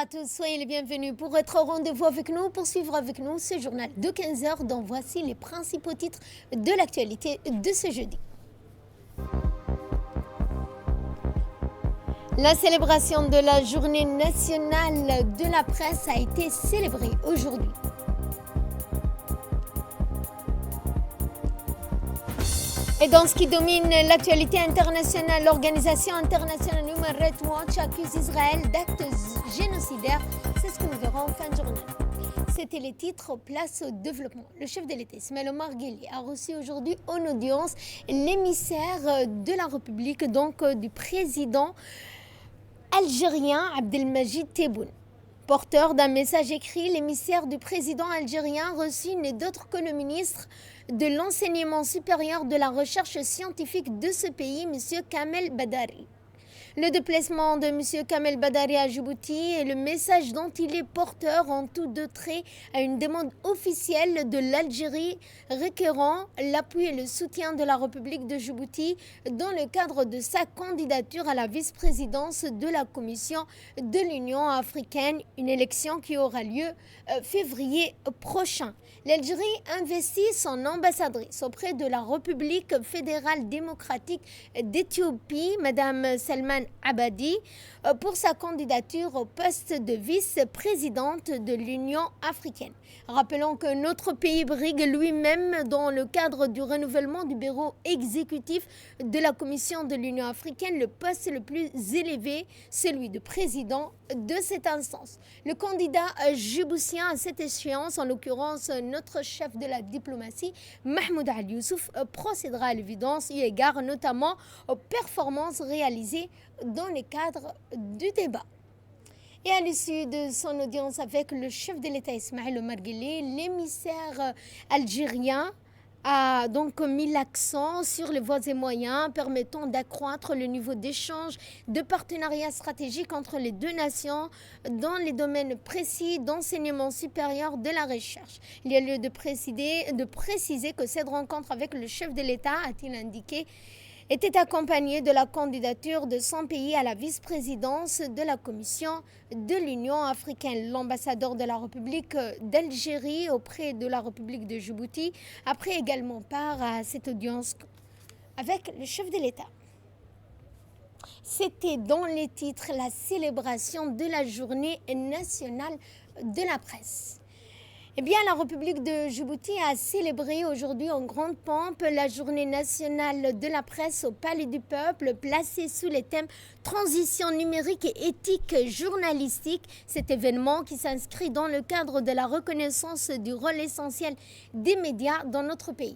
à tous, soyez les bienvenus pour être au rendez-vous avec nous, pour suivre avec nous ce journal de 15 heures dont voici les principaux titres de l'actualité de ce jeudi. La célébration de la journée nationale de la presse a été célébrée aujourd'hui. Et dans ce qui domine l'actualité internationale, l'Organisation internationale Human Rights Watch accuse Israël d'actes génocidaires. C'est ce que nous verrons en fin de journée. C'était les titres, place au développement. Le chef de l'État, Ismaël Omar Guelleh, a reçu aujourd'hui en audience l'émissaire de la République, donc du président algérien Abdelmajid Tebboune. Porteur d'un message écrit, l'émissaire du président algérien reçut n'est d'autre que le ministre de l'enseignement supérieur de la recherche scientifique de ce pays, M. Kamel Badari. Le déplacement de M. Kamel Badari à Djibouti et le message dont il est porteur ont tous deux trait à une demande officielle de l'Algérie requérant l'appui et le soutien de la République de Djibouti dans le cadre de sa candidature à la vice-présidence de la Commission de l'Union africaine, une élection qui aura lieu février prochain. L'Algérie investit son ambassadrice auprès de la République fédérale démocratique d'Éthiopie, Mme Salman Abadi, pour sa candidature au poste de vice-présidente de l'Union africaine. Rappelons que notre pays brigue lui-même dans le cadre du renouvellement du bureau exécutif de la Commission de l'Union africaine le poste le plus élevé, celui de président de cette instance. Le candidat djiboutien à cette échéance, en l'occurrence notre chef de la diplomatie, Mahmoud Ali Youssouf, procédera à l'évidence eu égard notamment aux performances réalisées dans le cadre du débat. Et à l'issue de son audience avec le chef de l'État Ismaël Omar Guelleh, l'émissaire algérien a donc mis l'accent sur les voies et moyens permettant d'accroître le niveau d'échange, de partenariat stratégique entre les deux nations dans les domaines précis d'enseignement supérieur de la recherche. Il y a lieu de préciser que cette rencontre avec le chef de l'État, a-t-il indiqué, était accompagné de la candidature de son pays à la vice-présidence de la Commission de l'Union africaine. L'ambassadeur de la République d'Algérie auprès de la République de Djibouti a pris également part à cette audience avec le chef de l'État. C'était dans les titres la célébration de la journée nationale de la presse. Eh bien, la République de Djibouti a célébré aujourd'hui en grande pompe la journée nationale de la presse au Palais du Peuple, placée sous les thèmes transition numérique et éthique journalistique. Cet événement qui s'inscrit dans le cadre de la reconnaissance du rôle essentiel des médias dans notre pays.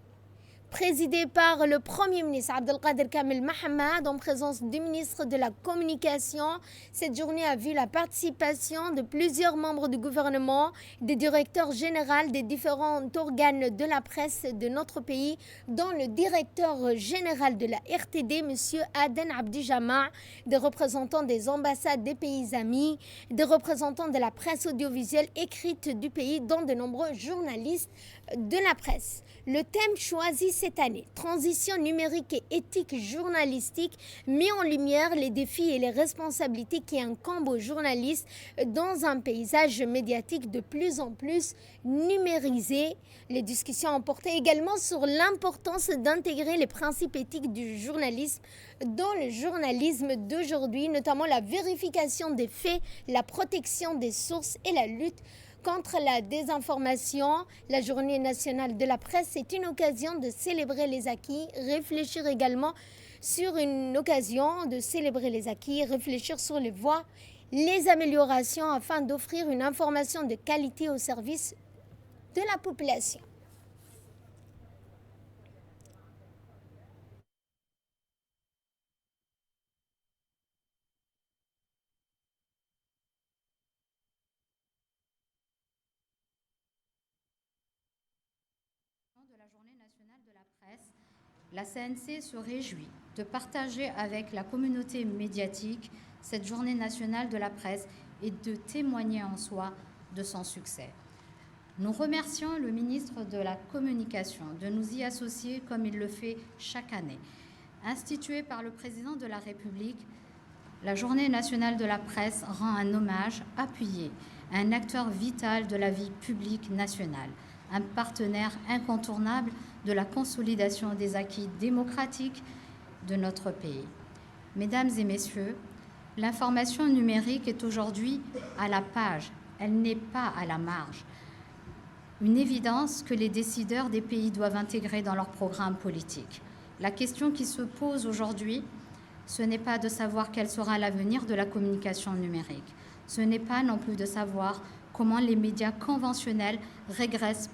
Présidé par le Premier ministre Abdelkader Kamel Mahamad en présence du ministre de la Communication. Cette journée a vu la participation de plusieurs membres du gouvernement, des directeurs généraux des différents organes de la presse de notre pays, dont le directeur général de la RTD, M. Aden Abdijama, des représentants des ambassades des pays amis, des représentants de la presse audiovisuelle écrite du pays, dont de nombreux journalistes de la presse. Le thème choisi cette année, transition numérique et éthique journalistique, met en lumière les défis et les responsabilités qui incombent aux journalistes dans un paysage médiatique de plus en plus numérisé. Les discussions ont porté également sur l'importance d'intégrer les principes éthiques du journalisme dans le journalisme d'aujourd'hui, notamment la vérification des faits, la protection des sources et la lutte contre la désinformation. La journée nationale de la presse est une occasion de célébrer les acquis, réfléchir également sur une occasion de célébrer les acquis, réfléchir sur les voies, les améliorations afin d'offrir une information de qualité au service de la population. De la journée nationale de la presse, la CNC se réjouit de partager avec la communauté médiatique cette journée nationale de la presse et de témoigner en soi de son succès. Nous remercions le ministre de la Communication de nous y associer comme il le fait chaque année. Instituée par le président de la République, La Journée nationale de la presse rend un hommage appuyé à un acteur vital de la vie publique nationale, un partenaire incontournable de la consolidation des acquis démocratiques de notre pays. Mesdames et messieurs, l'information numérique est aujourd'hui à la page, elle n'est pas à la marge. Une évidence que les décideurs des pays doivent intégrer dans leur programme politique. La question qui se pose aujourd'hui, ce n'est pas de savoir quel sera l'avenir de la communication numérique. Ce n'est pas non plus de savoir comment les médias conventionnels régressent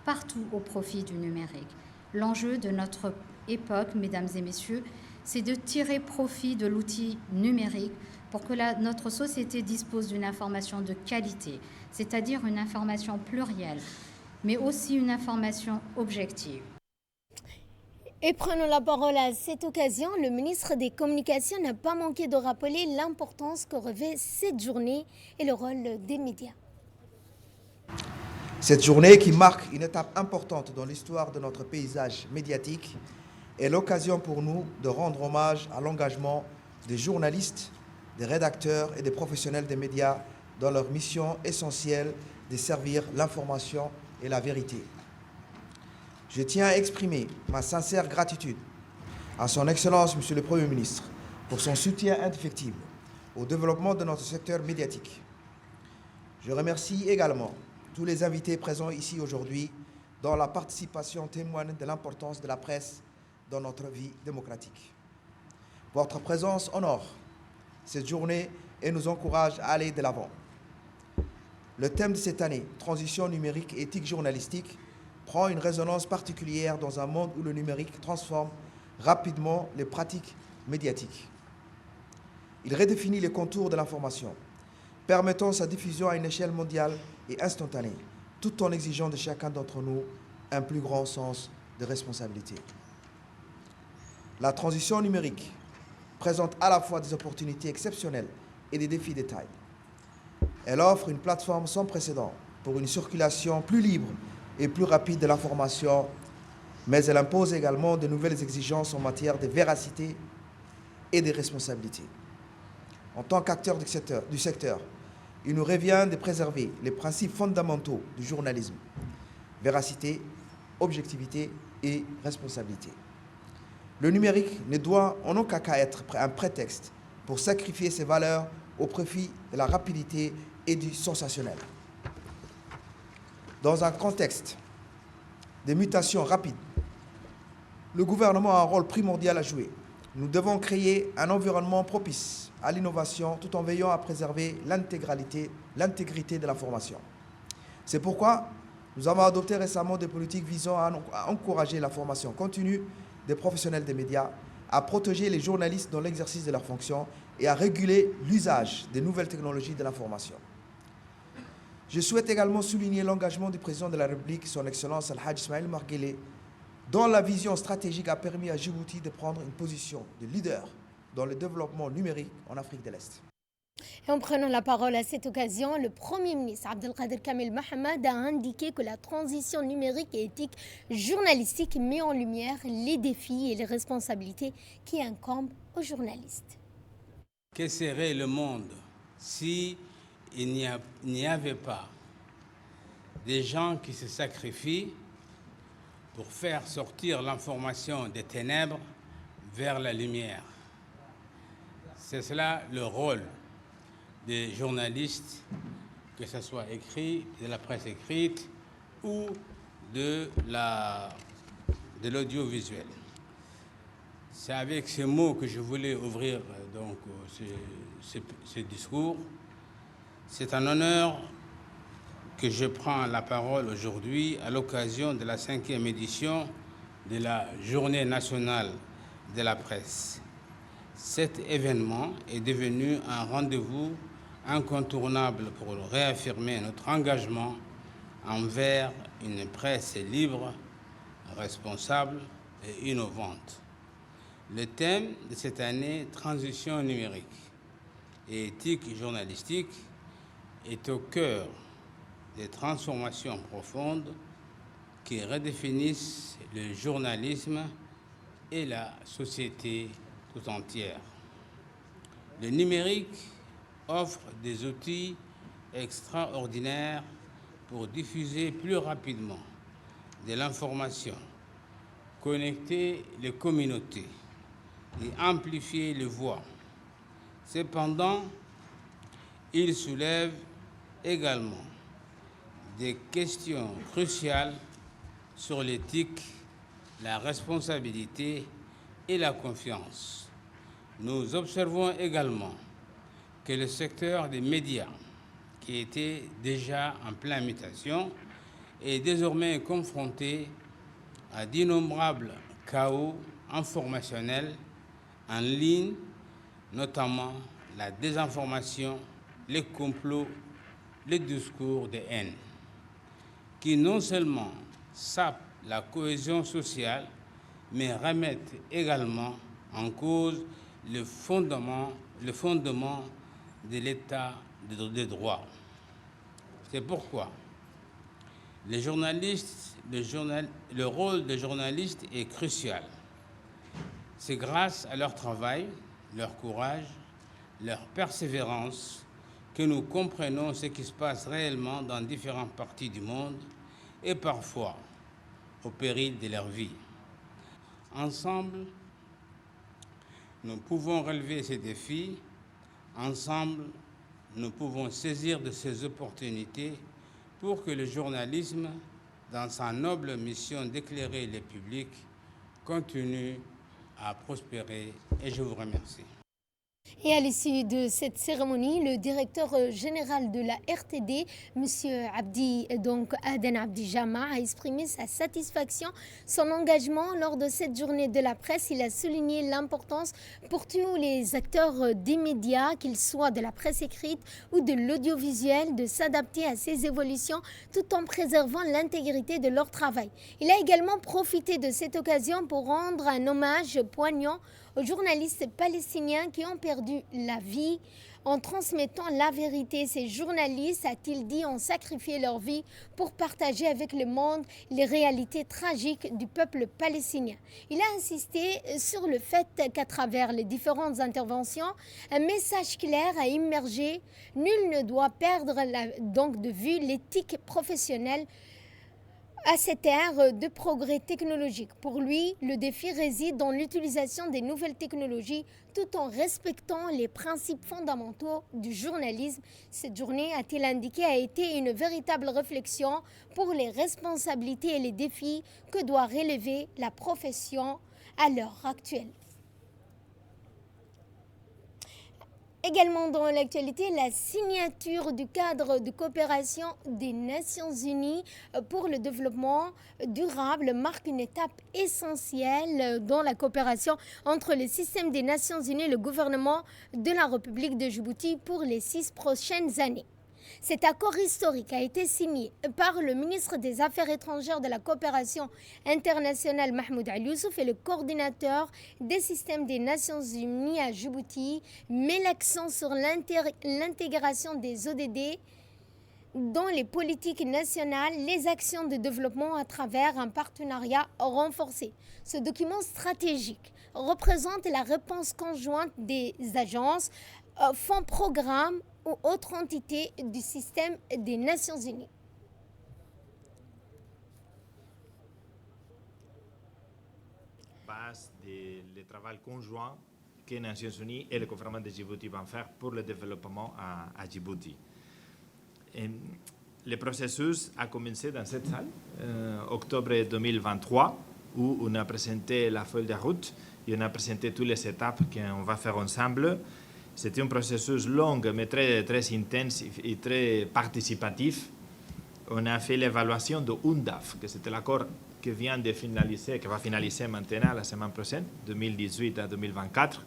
partout au profit du numérique. L'enjeu de notre époque, mesdames et messieurs, c'est de tirer profit de l'outil numérique pour que notre société dispose d'une information de qualité, c'est-à-dire une information plurielle, mais aussi une information objective. Et prenons la parole à cette occasion. Le ministre des Communications n'a pas manqué de rappeler l'importance que revêt cette journée et le rôle des médias. Cette journée qui marque une étape importante dans l'histoire de notre paysage médiatique est l'occasion pour nous de rendre hommage à l'engagement des journalistes, des rédacteurs et des professionnels des médias dans leur mission essentielle de servir l'information et la vérité. Je tiens à exprimer ma sincère gratitude à son Excellence, Monsieur le Premier ministre, pour son soutien indéfectible au développement de notre secteur médiatique. Je remercie également tous les invités présents ici aujourd'hui, dont la participation témoigne de l'importance de la presse dans notre vie démocratique. Votre présence honore cette journée et nous encourage à aller de l'avant. Le thème de cette année, transition numérique et éthique journalistique, prend une résonance particulière dans un monde où le numérique transforme rapidement les pratiques médiatiques. Il redéfinit les contours de l'information, permettant sa diffusion à une échelle mondiale et instantanée, tout en exigeant de chacun d'entre nous un plus grand sens de responsabilité. La transition numérique présente à la fois des opportunités exceptionnelles et des défis de taille. Elle offre une plateforme sans précédent pour une circulation plus libre et plus rapide de l'information, mais elle impose également de nouvelles exigences en matière de véracité et de responsabilité. En tant qu'acteurs du secteur, il nous revient de préserver les principes fondamentaux du journalisme: véracité, objectivité et responsabilité. Le numérique ne doit en aucun cas être un prétexte pour sacrifier ses valeurs au profit de la rapidité et du sensationnel. Dans un contexte de mutations rapides, le gouvernement a un rôle primordial à jouer. Nous devons créer un environnement propice à l'innovation tout en veillant à préserver l'intégrité de l'information. C'est pourquoi nous avons adopté récemment des politiques visant à encourager la formation continue des professionnels des médias, à protéger les journalistes dans l'exercice de leurs fonctions et à réguler l'usage des nouvelles technologies de l'information. Je souhaite également souligner l'engagement du président de la République, son Excellence Al-Hajj Ismaïl Omar Guelleh, dont la vision stratégique a permis à Djibouti de prendre une position de leader dans le développement numérique en Afrique de l'Est. Et en prenant la parole à cette occasion, le Premier ministre Abdelkader Kamel Mohamed a indiqué que la transition numérique et éthique journalistique met en lumière les défis et les responsabilités qui incombent aux journalistes. Que serait le monde si il n'y avait pas des gens qui se sacrifient pour faire sortir l'information des ténèbres vers la lumière? C'est cela le rôle des journalistes, que ce soit écrit, de la presse écrite ou de l'audiovisuel. C'est avec ces mots que je voulais ouvrir donc ce discours. C'est un honneur que je prends la parole aujourd'hui à l'occasion de la 5e édition de la Journée nationale de la presse. Cet événement est devenu un rendez-vous incontournable pour réaffirmer notre engagement envers une presse libre, responsable et innovante. Le thème de cette année, transition numérique et éthique journalistique, est au cœur des transformations profondes qui redéfinissent le journalisme et la société tout entière. Le numérique offre des outils extraordinaires pour diffuser plus rapidement de l'information, connecter les communautés et amplifier les voix. Cependant, il soulève également des questions cruciales sur l'éthique, la responsabilité et la confiance. Nous observons également que le secteur des médias, qui était déjà en pleine mutation, est désormais confronté à d'innombrables chaos informationnels en ligne, notamment la désinformation, les complots, les discours de haine, qui non seulement sapent la cohésion sociale, mais remettent également en cause le fondement de l'État de droit. C'est pourquoi le rôle des journalistes est crucial. C'est grâce à leur travail, leur courage, leur persévérance que nous comprenons ce qui se passe réellement dans différentes parties du monde et parfois au péril de leur vie. Ensemble, nous pouvons relever ces défis. Ensemble, nous pouvons saisir de ces opportunités pour que le journalisme, dans sa noble mission d'éclairer les publics, continue à prospérer. Et je vous remercie. Et à l'issue de cette cérémonie, le directeur général de la RTD, M. Aden Abdi Jama, a exprimé sa satisfaction, son engagement lors de cette journée de la presse. Il a souligné l'importance pour tous les acteurs des médias, qu'ils soient de la presse écrite ou de l'audiovisuel, de s'adapter à ces évolutions tout en préservant l'intégrité de leur travail. Il a également profité de cette occasion pour rendre un hommage poignant aux journalistes palestiniens qui ont perdu la vie en transmettant la vérité. Ces journalistes, a-t-il dit, ont sacrifié leur vie pour partager avec le monde les réalités tragiques du peuple palestinien. Il a insisté sur le fait qu'à travers les différentes interventions, un message clair a émergé. Nul ne doit perdre donc de vue l'éthique professionnelle à cette ère de progrès technologique. Pour lui, le défi réside dans l'utilisation des nouvelles technologies tout en respectant les principes fondamentaux du journalisme. Cette journée, a-t-il indiqué, a été une véritable réflexion pour les responsabilités et les défis que doit relever la profession à l'heure actuelle. Également dans l'actualité, la signature du cadre de coopération des Nations Unies pour le développement durable marque une étape essentielle dans la coopération entre le système des Nations Unies et le gouvernement de la République de Djibouti pour les 6 prochaines années. Cet accord historique a été signé par le ministre des Affaires étrangères de la coopération internationale Mahmoud Al-Youssouf et le coordinateur des systèmes des Nations Unies à Djibouti, met l'accent sur l'intégration des ODD dans les politiques nationales, les actions de développement à travers un partenariat renforcé. Ce document stratégique représente la réponse conjointe des agences, fonds, programmes ou autres entités du système des Nations Unies. Base du travail conjoint que les Nations Unies et le gouvernement de Djibouti vont faire pour le développement à Djibouti. Et le processus a commencé dans cette salle, octobre 2023, où on a présenté la feuille de route et on a présenté toutes les étapes qu'on va faire ensemble. C'était un processus long, mais très intense et très participatif. On a fait l'évaluation de UNDAF, que c'était l'accord qui vient de finaliser, qui va finaliser maintenant la semaine prochaine, 2018 à 2024.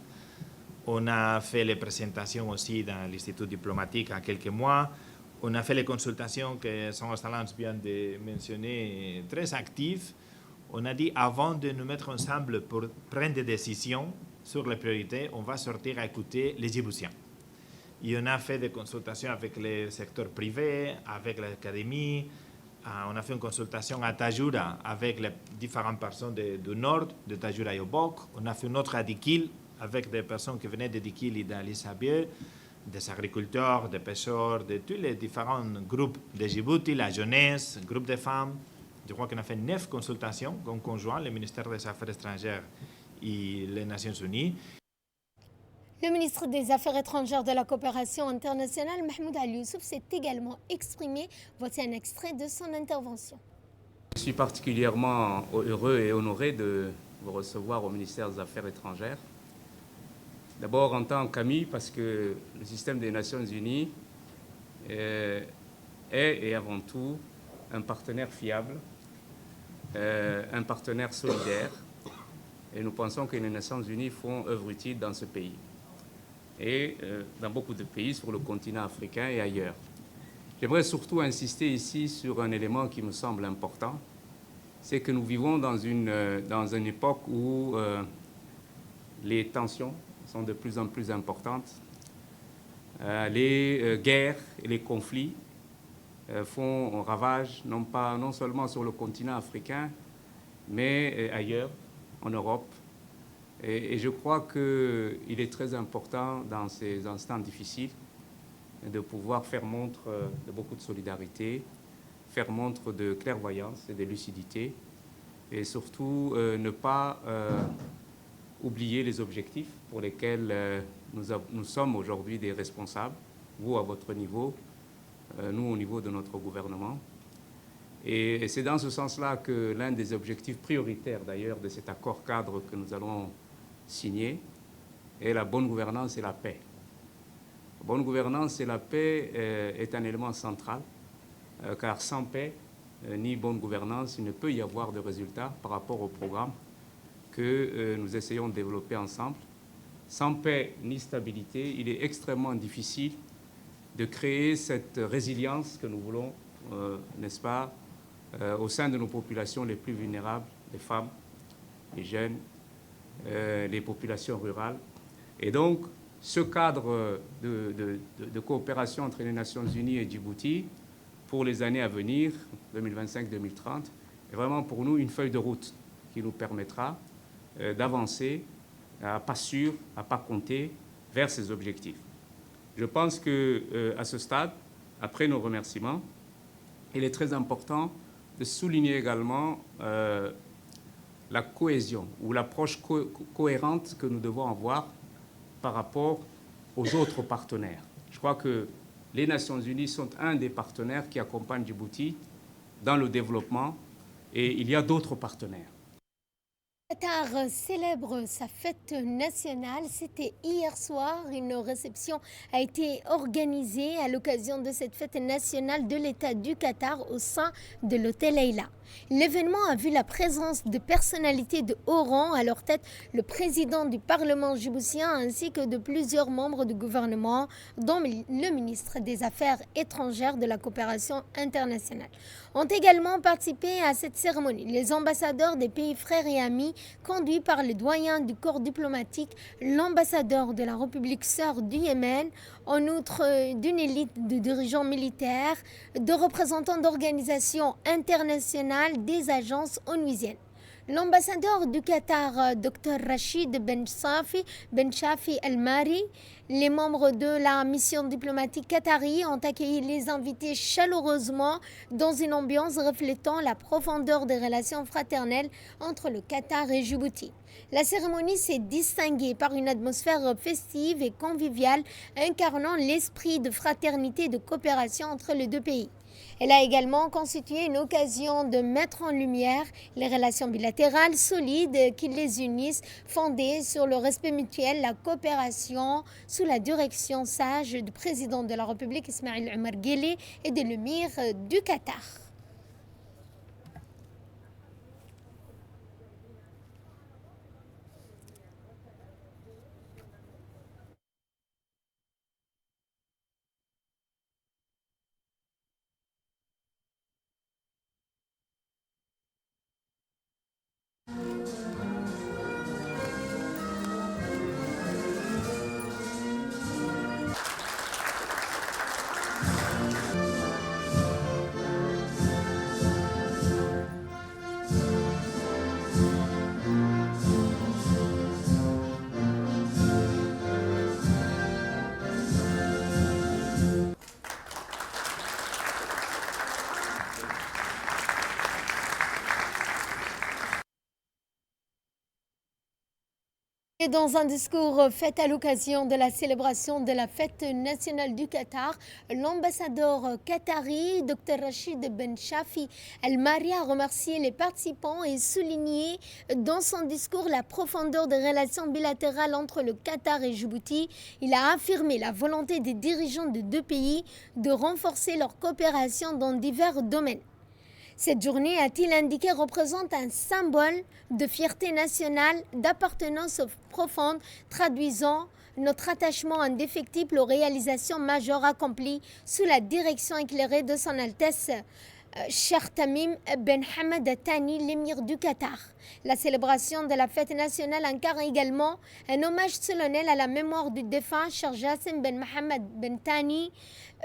On a fait les présentations aussi dans l'Institut diplomatique en quelques mois. On a fait les consultations que son Excellence vient de mentionner, très actives. On a dit, avant de nous mettre ensemble pour prendre des décisions sur les priorités, on va sortir à écouter les Djiboutiens. Et on a fait des consultations avec le secteur privé, avec l'académie. On a fait une consultation à Tadjoura avec les différentes personnes du nord, de Tadjoura et Obok. On a fait une autre à Dikil avec des personnes qui venaient de Dikili, d'Ali Sabier, des agriculteurs, des pêcheurs, de tous les différents groupes de Djibouti, la jeunesse, groupe de femmes. Je crois qu'on a fait 9 consultations conjointes, le ministère des Affaires étrangères et les Nations Unies. Le ministre des Affaires étrangères de la coopération internationale, Mahmoud Ali Youssouf, s'est également exprimé. Voici un extrait de son intervention. Je suis particulièrement heureux et honoré de vous recevoir au ministère des Affaires étrangères. D'abord en tant qu'ami, parce que le système des Nations Unies est et avant tout un partenaire fiable, un partenaire solidaire. Et nous pensons que les Nations Unies font œuvre utile dans ce pays et dans beaucoup de pays sur le continent africain et ailleurs. J'aimerais surtout insister ici sur un élément qui me semble important, c'est que nous vivons dans une époque où les tensions sont de plus en plus importantes. Les guerres et les conflits font ravage non seulement sur le continent africain, mais ailleurs, en Europe. Et je crois qu'il est très important dans ces instants difficiles de pouvoir faire montre de beaucoup de solidarité, faire montre de clairvoyance et de lucidité, et surtout ne pas oublier les objectifs pour lesquels nous sommes aujourd'hui des responsables, vous à votre niveau, nous au niveau de notre gouvernement. Et c'est dans ce sens-là que l'un des objectifs prioritaires d'ailleurs de cet accord cadre que nous allons signer est la bonne gouvernance et la paix. La bonne gouvernance et la paix est un élément central, car sans paix ni bonne gouvernance, il ne peut y avoir de résultats par rapport au programme que nous essayons de développer ensemble. Sans paix ni stabilité, il est extrêmement difficile de créer cette résilience que nous voulons, n'est-ce pas, au sein de nos populations les plus vulnérables, les femmes, les jeunes, les populations rurales. Et donc, ce cadre de coopération entre les Nations Unies et Djibouti pour les années à venir, 2025-2030, est vraiment pour nous une feuille de route qui nous permettra d'avancer à pas sûr, à pas compter, vers ces objectifs. Je pense qu'à ce stade, après nos remerciements, il est très important de souligner également la cohésion ou l'approche cohérente que nous devons avoir par rapport aux autres partenaires. Je crois que les Nations Unies sont un des partenaires qui accompagnent Djibouti dans le développement et il y a d'autres partenaires. Qatar célèbre sa fête nationale. C'était hier soir. Une réception a été organisée à l'occasion de cette fête nationale de l'État du Qatar au sein de l'hôtel Leila. L'événement a vu la présence de personnalités de haut rang, à leur tête le président du Parlement djiboutien ainsi que de plusieurs membres du gouvernement, dont le ministre des Affaires étrangères de la coopération internationale. Ont également participé à cette cérémonie les ambassadeurs des pays frères et amis, conduits par le doyen du corps diplomatique, l'ambassadeur de la République sœur du Yémen, en outre d'une élite de dirigeants militaires, de représentants d'organisations internationales, des agences onusiennes. L'ambassadeur du Qatar, Dr Rachid Ben Shafi Al-Mari, les membres de la mission diplomatique qatari ont accueilli les invités chaleureusement dans une ambiance reflétant la profondeur des relations fraternelles entre le Qatar et Djibouti. La cérémonie s'est distinguée par une atmosphère festive et conviviale incarnant l'esprit de fraternité et de coopération entre les deux pays. Elle a également constitué une occasion de mettre en lumière les relations bilatérales solides qui les unissent, fondées sur le respect mutuel, la coopération sous la direction sage du président de la République Ismaïl Omar Guelleh et de l'émir du Qatar. Et dans un discours fait à l'occasion de la célébration de la fête nationale du Qatar, l'ambassadeur qatari, Dr Rachid Ben Shafi Al-Mari, a remercié les participants et souligné dans son discours la profondeur des relations bilatérales entre le Qatar et Djibouti. Il a affirmé la volonté des dirigeants de deux pays de renforcer leur coopération dans divers domaines. Cette journée, a-t-il indiqué, représente un symbole de fierté nationale, d'appartenance profonde, traduisant notre attachement indéfectible aux réalisations majeures accomplies sous la direction éclairée de son Altesse Cheikh Tamim Ben Hamad Al Thani, l'émir du Qatar. La célébration de la fête nationale incarne également un hommage solennel à la mémoire du défunt Cheikh Jassim Ben Mohammed Ben Thani,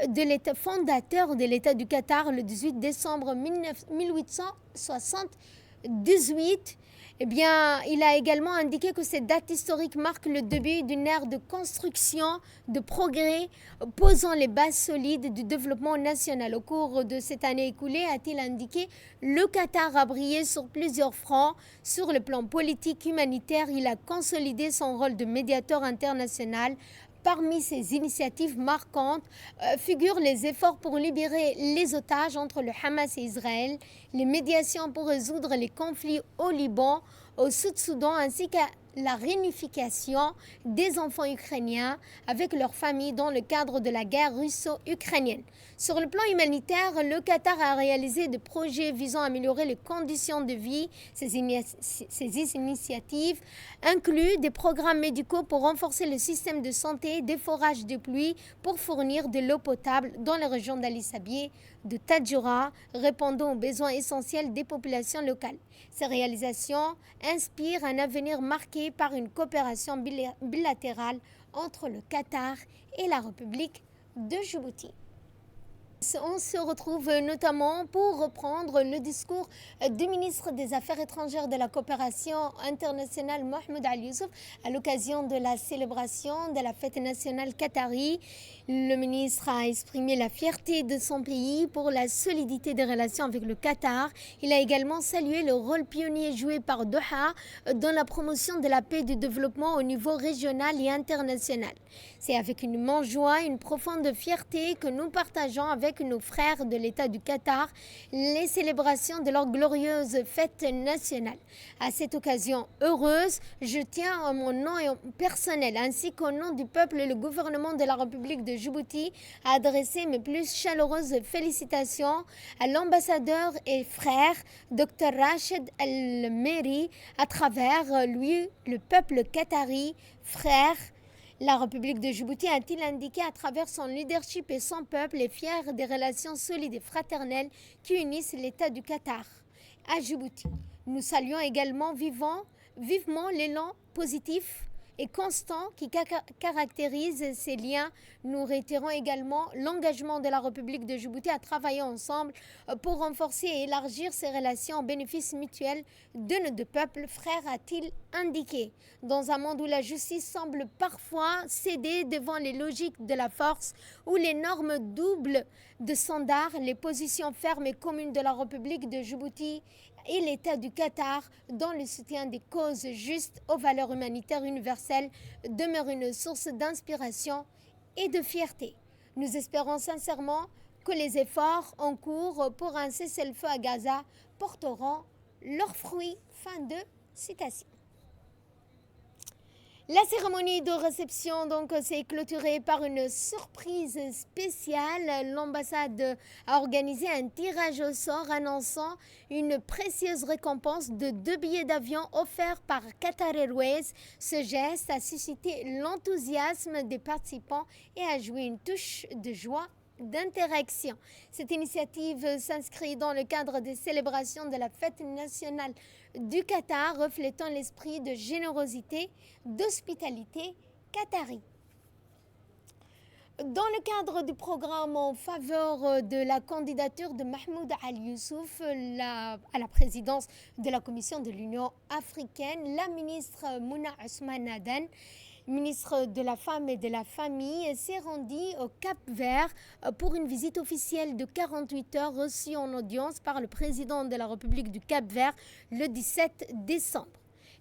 de l'État fondateur de l'État du Qatar le 18 décembre 1878. Eh bien, il a également indiqué que cette date historique marque le début d'une ère de construction, de progrès, posant les bases solides du développement national. Au cours de cette année écoulée, a-t-il indiqué, le Qatar a brillé sur plusieurs fronts. Sur le plan politique, humanitaire, il a consolidé son rôle de médiateur international. Parmi ces initiatives marquantes figurent les efforts pour libérer les otages entre le Hamas et Israël, les médiations pour résoudre les conflits au Liban, au Sud-Soudan, ainsi qu'à la réunification des enfants ukrainiens avec leurs familles dans le cadre de la guerre russo-ukrainienne. Sur le plan humanitaire, le Qatar a réalisé des projets visant à améliorer les conditions de vie. Ces initiatives incluent des programmes médicaux pour renforcer le système de santé, des forages de pluie pour fournir de l'eau potable dans les régions d'Ali Sabieh, de Tadjoura, répondant aux besoins essentiels des populations locales. Ces réalisations inspirent un avenir marqué par une coopération bilatérale entre le Qatar et la République de Djibouti. On se retrouve notamment pour reprendre le discours du ministre des Affaires étrangères de la coopération internationale Mohamed Al-Youssouf à l'occasion de la célébration de la fête nationale qatari. Le ministre a exprimé la fierté de son pays pour la solidité des relations avec le Qatar. Il a également salué le rôle pionnier joué par Doha dans la promotion de la paix et du développement au niveau régional et international. C'est avec une immense joie, une profonde fierté que nous partageons avec nos frères de l'État du Qatar les célébrations de leur glorieuse fête nationale. À cette occasion heureuse, je tiens en mon nom personnel ainsi qu'au nom du peuple et le gouvernement de la République de Djibouti à adresser mes plus chaleureuses félicitations à l'ambassadeur et frère Dr Rachid Al-Mari, à travers lui le peuple qatari, frère. La République de Djibouti, a-t-il indiqué, à travers son leadership et son peuple, est fier des relations solides et fraternelles qui unissent l'État du Qatar à Djibouti. Nous saluons également vivement l'élan positif et constant qui caractérise ces liens. Nous réitérons également l'engagement de la République de Djibouti à travailler ensemble pour renforcer et élargir ces relations au bénéfice mutuel de nos deux peuples, frères, a-t-il indiqué. Dans un monde où la justice semble parfois céder devant les logiques de la force, où les normes doubles de standards, les positions fermes et communes de la République de Djibouti et l'État du Qatar dans le soutien des causes justes aux valeurs humanitaires universelles demeure une source d'inspiration et de fierté. Nous espérons sincèrement que les efforts en cours pour un cessez-le-feu à Gaza porteront leurs fruits. Fin de citation. La cérémonie de réception s'est clôturée par une surprise spéciale. L'ambassade a organisé un tirage au sort annonçant une précieuse récompense de 2 billets d'avion offerts par Qatar Airways. Ce geste a suscité l'enthousiasme des participants et a joué une touche de joie d'interaction. Cette initiative s'inscrit dans le cadre des célébrations de la fête nationale du Qatar, reflétant l'esprit de générosité, d'hospitalité qatari. Dans le cadre du programme en faveur de la candidature de Mahmoud Al-Youssouf à la présidence de la Commission de l'Union africaine, la ministre Mouna Ousmane Adan, ministre de la Femme et de la Famille, s'est rendue au Cap-Vert pour une visite officielle de 48 heures reçue en audience par le président de la République du Cap-Vert le 17 décembre.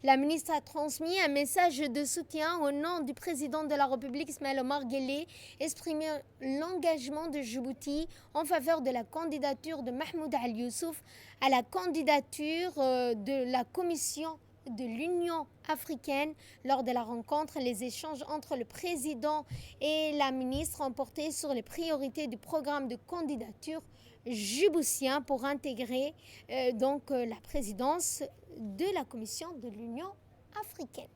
La ministre a transmis un message de soutien au nom du président de la République, Ismaël Omar Guelleh, exprimant l'engagement de Djibouti en faveur de la candidature de Mahmoud Ali Youssouf à la candidature de la Commission de l'Union africaine. Lors de la rencontre, les échanges entre le président et la ministre ont porté sur les priorités du programme de candidature djiboutien pour intégrer la présidence de la Commission de l'Union africaine.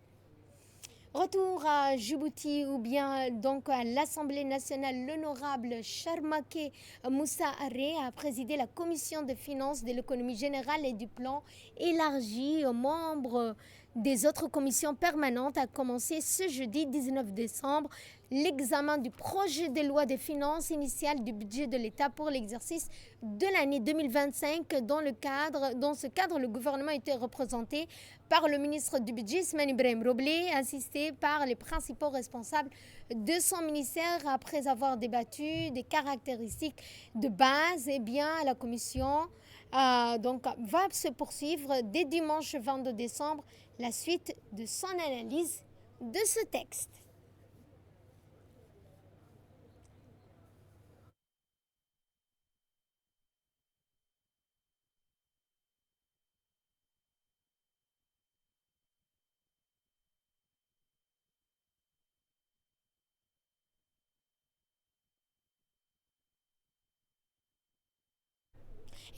Retour à Djibouti ou bien donc à l'Assemblée nationale, l'honorable Charmaké Moussa Arré a présidé la commission des finances, de l'économie générale et du plan élargi aux membres des autres commissions permanentes a commencé ce jeudi 19 décembre l'examen du projet de loi des finances initiales du budget de l'État pour l'exercice de l'année 2025. Dans ce cadre, le gouvernement était représenté par le ministre du budget, Ismaël Ibrahim Roblé, assisté par les principaux responsables de son ministère. Après avoir débattu des caractéristiques de base, la commission va se poursuivre dès dimanche 22 décembre la suite de son analyse de ce texte.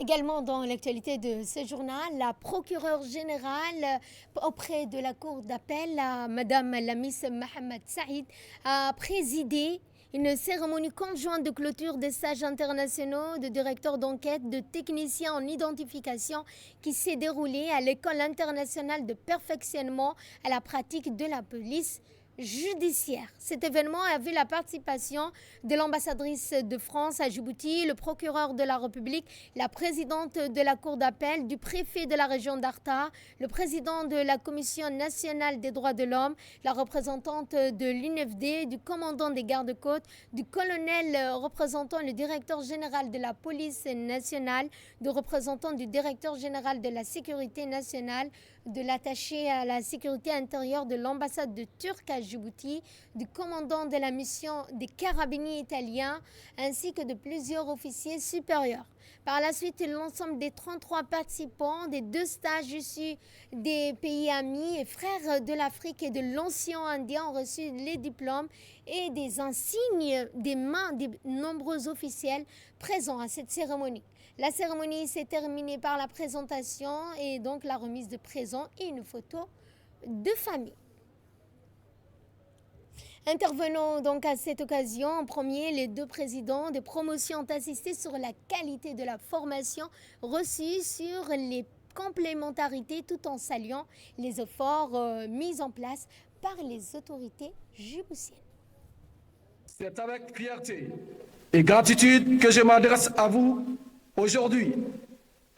Également dans l'actualité de ce journal, la procureure générale auprès de la Cour d'appel, Madame Lamis Mohamed Saïd, a présidé une cérémonie conjointe de clôture des stages internationaux de directeurs d'enquête, de techniciens en identification qui s'est déroulée à l'École internationale de perfectionnement à la pratique de la police judiciaire. Cet événement a vu la participation de l'ambassadrice de France à Djibouti, le procureur de la République, la présidente de la Cour d'appel, du préfet de la région d'Arta, le président de la Commission nationale des droits de l'homme, la représentante de l'UNFD, du commandant des gardes-côtes, du colonel représentant le directeur général de la police nationale, du représentant du directeur général de la sécurité nationale, de l'attaché à la sécurité intérieure de l'ambassade de Turquie à Djibouti, du commandant de la mission des carabiniers italiens, ainsi que de plusieurs officiers supérieurs. Par la suite, l'ensemble des 33 participants des 2 stages issus des pays amis et frères de l'Afrique et de l'océan Indien ont reçu les diplômes et des insignes des mains des nombreux officiels présents à cette cérémonie. La cérémonie s'est terminée par la présentation et donc la remise de présents et une photo de famille. Intervenons donc à cette occasion. En premier, les 2 présidents de promotion ont insisté sur la qualité de la formation reçue, sur les complémentarités, tout en saluant les efforts mis en place par les autorités djiboutiennes. C'est avec fierté et gratitude que je m'adresse à vous aujourd'hui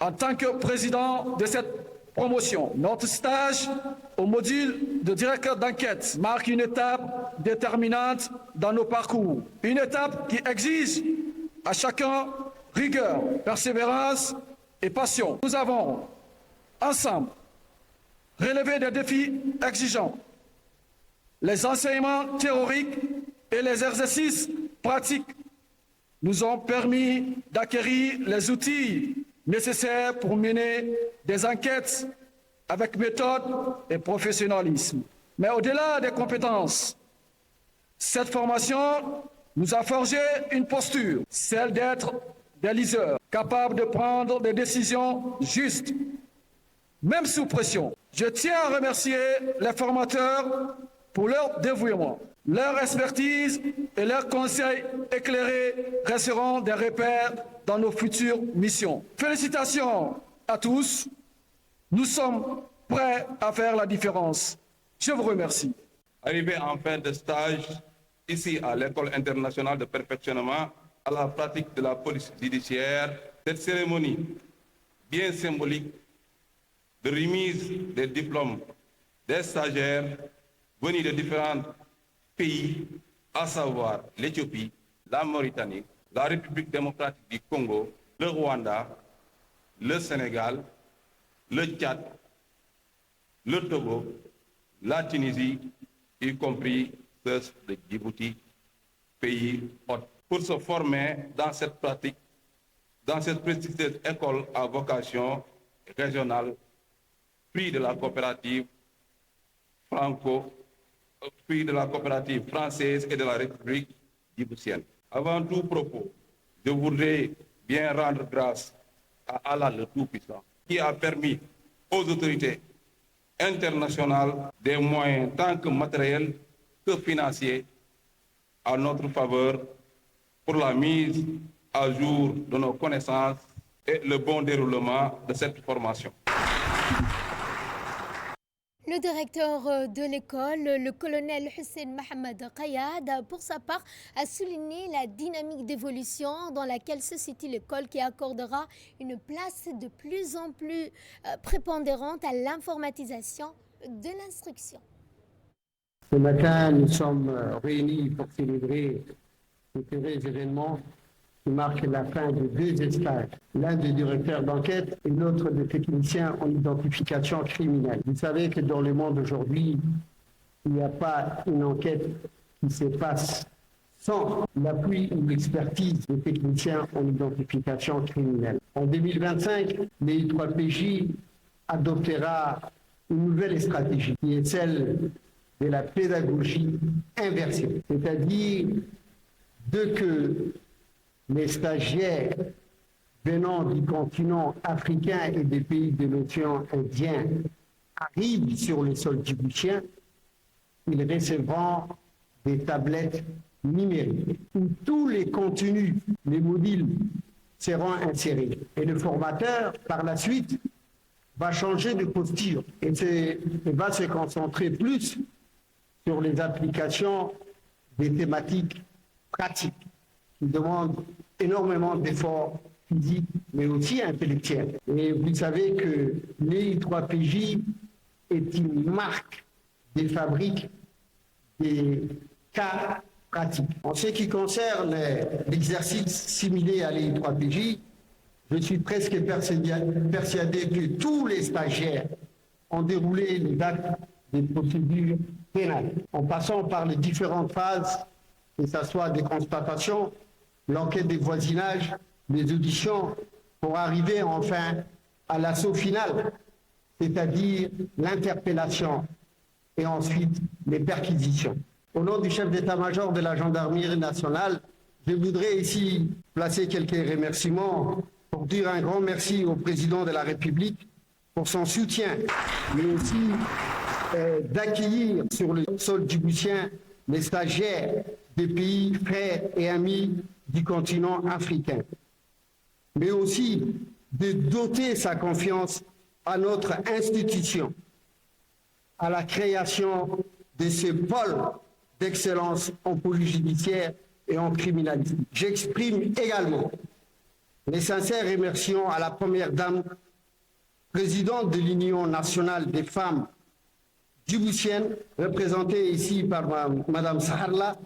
en tant que président de cette promotion. Notre stage au module de directeur d'enquête marque une étape déterminante dans nos parcours. Une étape qui exige à chacun rigueur, persévérance et passion. Nous avons ensemble relevé des défis exigeants. Les enseignements théoriques et les exercices pratiques nous ont permis d'acquérir les outils nécessaires pour mener des enquêtes avec méthode et professionnalisme. Mais au-delà des compétences, cette formation nous a forgé une posture, celle d'être des leaders, capables de prendre des décisions justes, même sous pression. Je tiens à remercier les formateurs pour leur dévouement. Leur expertise et leurs conseils éclairés resteront des repères dans nos futures missions. Félicitations à tous. Nous sommes prêts à faire la différence. Je vous remercie. Arrivé en fin de stage ici à l'École internationale de perfectionnement à la pratique de la police judiciaire, cette cérémonie bien symbolique de remise des diplômes des stagiaires venus de différents pays, à savoir l'Éthiopie, la Mauritanie, la République démocratique du Congo, le Rwanda, le Sénégal, le Tchad, le Togo, la Tunisie, y compris ceux de Djibouti, pays hôte, pour se former dans cette pratique, dans cette prestigieuse école à vocation régionale, puis de la coopérative française et de la République djiboutienne. Avant tout propos, je voudrais bien rendre grâce à Allah le Tout-Puissant, qui a permis aux autorités internationales des moyens tant que matériels que financiers à notre faveur pour la mise à jour de nos connaissances et le bon déroulement de cette formation. Le directeur de l'école, le colonel Hussein Mohamed Qayad, pour sa part, a souligné la dynamique d'évolution dans laquelle se situe l'école qui accordera une place de plus en plus prépondérante à l'informatisation de l'instruction. Ce matin, nous sommes réunis pour célébrer ce heureux événement qui marque la fin de 2 stages, l'un de directeur d'enquête et l'autre de technicien en identification criminelle. Vous savez que dans le monde aujourd'hui, il n'y a pas une enquête qui se passe sans l'appui ou l'expertise des techniciens en identification criminelle. En 2025, les 3PJ adoptera une nouvelle stratégie qui est celle de la pédagogie inversée, c'est-à-dire que les stagiaires venant du continent africain et des pays de l'océan Indien arrivent sur le sol djiboutien, ils recevront des tablettes numériques où tous les contenus, les modules seront insérés. Et le formateur, par la suite, va changer de posture et va se concentrer plus sur les applications des thématiques pratiques qui demandent énormément d'efforts physiques, mais aussi intellectuels. Et vous savez que l'EI3PJ est une marque des fabriques des cas pratiques. En ce qui concerne l'exercice similé à l'EI3PJ, je suis presque persuadé que tous les stagiaires ont déroulé les actes des procédures pénales, en passant par les différentes phases, que ce soit des constatations, l'enquête des voisinages, les auditions, pour arriver enfin à l'assaut final, c'est-à-dire l'interpellation et ensuite les perquisitions. Au nom du chef d'état-major de la gendarmerie nationale, je voudrais ici placer quelques remerciements pour dire un grand merci au président de la République pour son soutien, mais aussi d'accueillir sur le sol djiboutien les stagiaires des pays frères et amis du continent africain, mais aussi de doter sa confiance à notre institution, à la création de ce pôle d'excellence en police judiciaire et en criminalité. J'exprime également les sincères remerciements à la Première Dame, présidente de l'Union nationale des femmes djiboutiennes, représentée ici par Madame Saharla,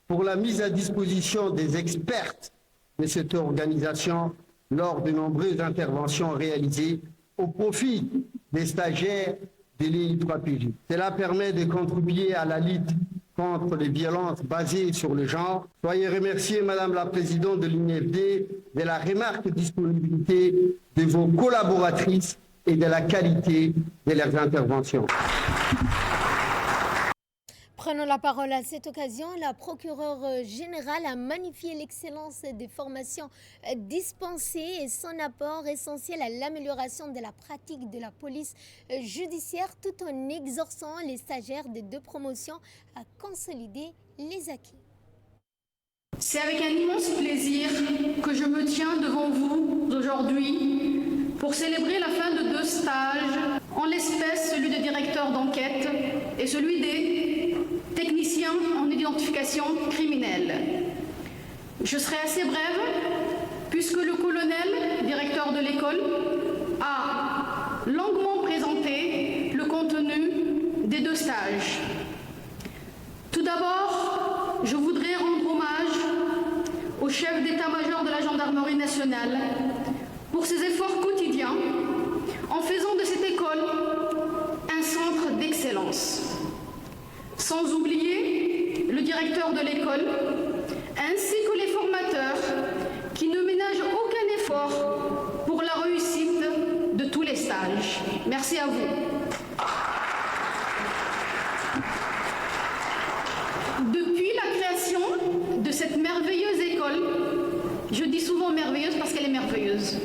pour la mise à disposition des expertes de cette organisation lors de nombreuses interventions réalisées au profit des stagiaires de l'EI3PJ. Cela permet de contribuer à la lutte contre les violences basées sur le genre. Soyez remerciée, Madame la Présidente de l'UNFD, de la remarque disponibilité de vos collaboratrices et de la qualité de leurs interventions. Prenons la parole à cette occasion. La procureure générale a magnifié l'excellence des formations dispensées et son apport essentiel à l'amélioration de la pratique de la police judiciaire, tout en exhortant les stagiaires des 2 promotions à consolider les acquis. C'est avec un immense plaisir que je me tiens devant vous aujourd'hui pour célébrer la fin de 2 stages, en l'espèce celui de directeur d'enquête et celui des techniciens en identification criminelle. Je serai assez brève puisque le colonel, directeur de l'école, a longuement présenté le contenu des 2 stages. Tout d'abord, je voudrais rendre hommage au chef d'état-major de la gendarmerie nationale pour ses efforts quotidiens en faisant de cette école un sans oublier le directeur de l'école, ainsi que les formateurs qui ne ménagent aucun effort pour la réussite de tous les stages. Merci à vous. Depuis la création de cette merveilleuse école, je dis souvent merveilleuse parce qu'elle est merveilleuse,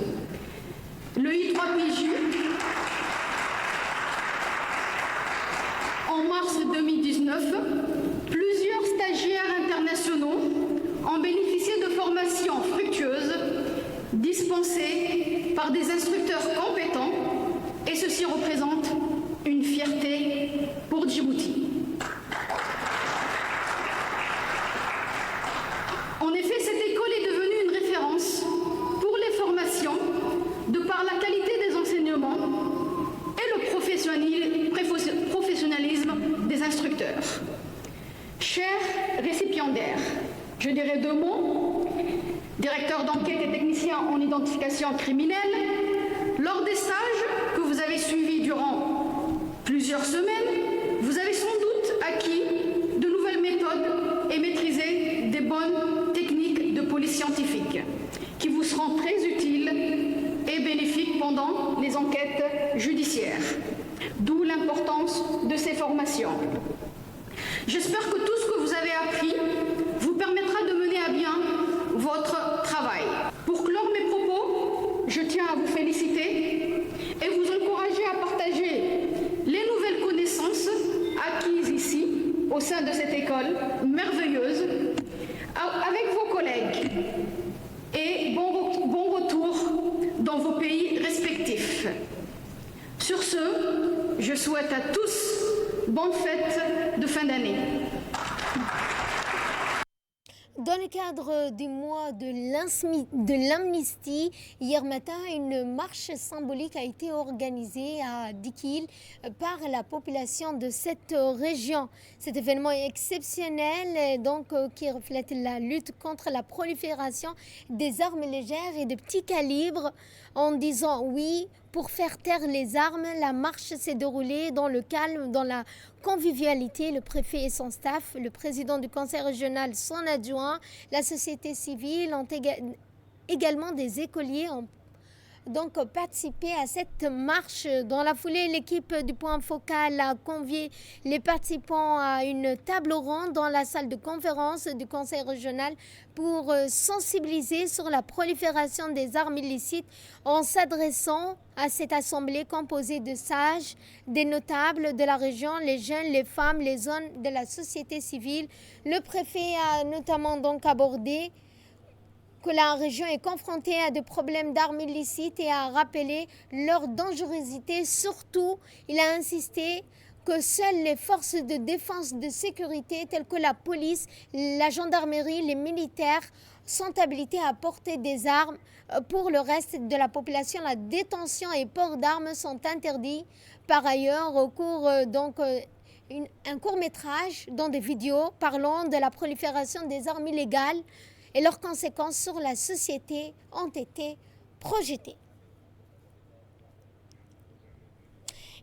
le I3PJ, en mars 2019, plusieurs stagiaires internationaux ont bénéficié de formations fructueuses dispensées par des instructeurs compétents et ceci représente une fierté pour Djibouti. En effet, cette école est devenue une référence pour les formations de par la qualité des enseignements et le professionnalisme des instructeurs. Chers récipiendaires, je dirai 2 mots. Directeur d'enquête et technicien en identification criminelle, lors des stages que vous avez suivis durant plusieurs semaines, vous avez sans doute acquis de nouvelles méthodes et maîtrisé des bonnes techniques de police scientifique qui vous seront très utiles et bénéfiques pendant les enquêtes judiciaires. D'où l'importance de ces formations. J'espère que tout ce que vous avez appris vous permettra de mener à bien votre travail. Pour clore mes propos, je tiens à vous féliciter et vous encourager à partager les nouvelles connaissances acquises ici, au sein de cette école merveilleuse, avec vos collègues. Et bon retour dans vos pays respectifs. Sur ce, je souhaite à tous bonne fête de fin d'année. Dans le cadre du mois de l'amnistie, hier matin, une marche symbolique a été organisée à Dikil par la population de cette région. Cet événement est exceptionnel, qui reflète la lutte contre la prolifération des armes légères et de petits calibres. En disant oui pour faire taire les armes, la marche s'est déroulée dans le calme, dans la convivialité. Le préfet et son staff, le président du conseil régional, son adjoint, la société civile, également des écoliers ont donc participé à cette marche. Dans la foulée, l'équipe du point focal a convié les participants à une table ronde dans la salle de conférence du conseil régional pour sensibiliser sur la prolifération des armes illicites en s'adressant à cette assemblée composée de sages, des notables de la région, les jeunes, les femmes, les zones de la société civile. Le préfet a notamment donc abordé que la région est confrontée à des problèmes d'armes illicites et a rappelé leur dangerosité. Surtout, il a insisté que seules les forces de défense de sécurité telles que la police, la gendarmerie, les militaires sont habilités à porter des armes. Pour le reste de la population, la détention et port d'armes sont interdits. Par ailleurs, au cours un court-métrage dans des vidéos parlant de la prolifération des armes illégales et leurs conséquences sur la société ont été projetées.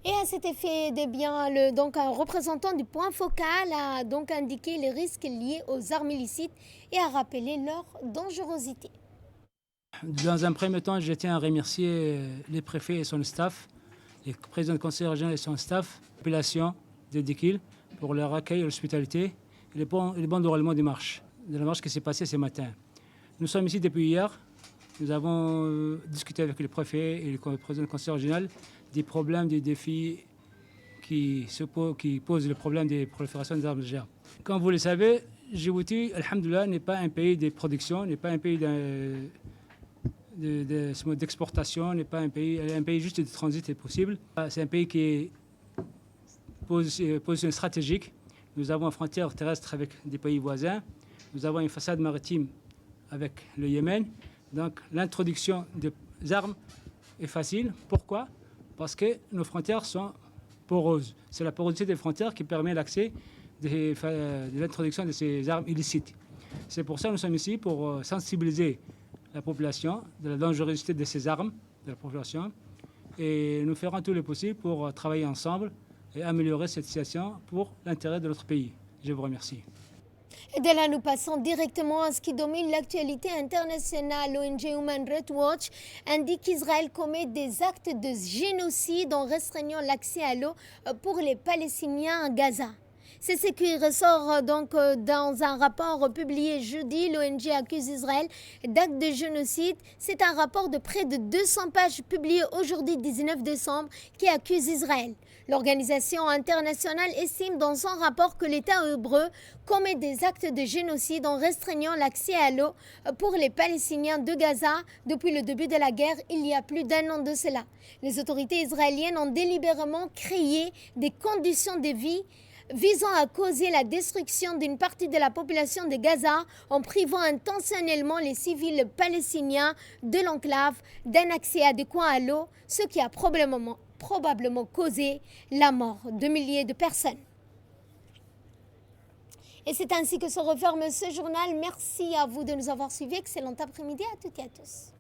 Et à cet effet, un représentant du point focal a donc indiqué les risques liés aux armes illicites et a rappelé leur dangerosité. Dans un premier temps, je tiens à remercier les préfets et son staff, les présidents du conseil régional et son staff, la population de Dikil pour leur accueil et l'hospitalité et le bon déroulement de la marche qui s'est passée ce matin. Nous sommes ici depuis hier. Nous avons discuté avec le préfet et le président du conseil régional des problèmes, des défis qui posent le problème des proliférations des armes légères. Comme vous le savez, Djibouti, alhamdoulilah, n'est pas un pays de production, n'est pas un pays d'exportation, n'est pas un pays juste de transit est possible. C'est un pays qui est position stratégique. Nous avons une frontière terrestre avec des pays voisins. Nous avons une façade maritime avec le Yémen. Donc l'introduction des armes est facile. Pourquoi ? Parce que nos frontières sont poreuses. C'est la porosité des frontières qui permet l'accès de l'introduction de ces armes illicites. C'est pour ça que nous sommes ici, pour sensibiliser la population de la dangerosité de ces armes, de la population. Et nous ferons tout le possible pour travailler ensemble et améliorer cette situation pour l'intérêt de notre pays. Je vous remercie. Et de là, nous passons directement à ce qui domine l'actualité internationale. L'ONG Human Rights Watch indique qu'Israël commet des actes de génocide en restreignant l'accès à l'eau pour les Palestiniens à Gaza. C'est ce qui ressort donc dans un rapport publié jeudi. L'ONG accuse Israël d'actes de génocide. C'est un rapport de près de 200 pages publié aujourd'hui, 19 décembre, qui accuse Israël. L'organisation internationale estime dans son rapport que l'État hébreu commet des actes de génocide en restreignant l'accès à l'eau pour les Palestiniens de Gaza depuis le début de la guerre il y a plus d'un an de cela. Les autorités israéliennes ont délibérément créé des conditions de vie visant à causer la destruction d'une partie de la population de Gaza en privant intentionnellement les civils palestiniens de l'enclave d'un accès adéquat à l'eau, ce qui a probablement causé la mort de milliers de personnes. Et c'est ainsi que se referme ce journal. Merci à vous de nous avoir suivis. Excellent après-midi à toutes et à tous.